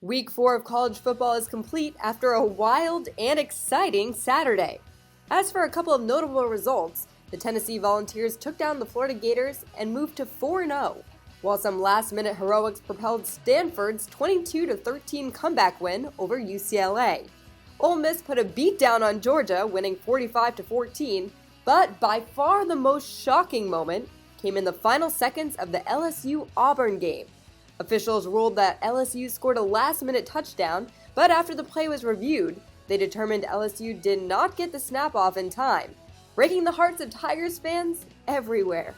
Week 4 of college football is complete after a wild and exciting Saturday. As for a couple of notable results, the Tennessee Volunteers took down the Florida Gators and moved to 4-0, while some last-minute heroics propelled Stanford's 22-13 comeback win over UCLA. Ole Miss put a beat down on Georgia, winning 45-14, but by far the most shocking moment came in the final seconds of the LSU-Auburn game. Officials ruled that LSU scored a last-minute touchdown, but after the play was reviewed, they determined LSU did not get the snap off in time, breaking the hearts of Tigers fans everywhere.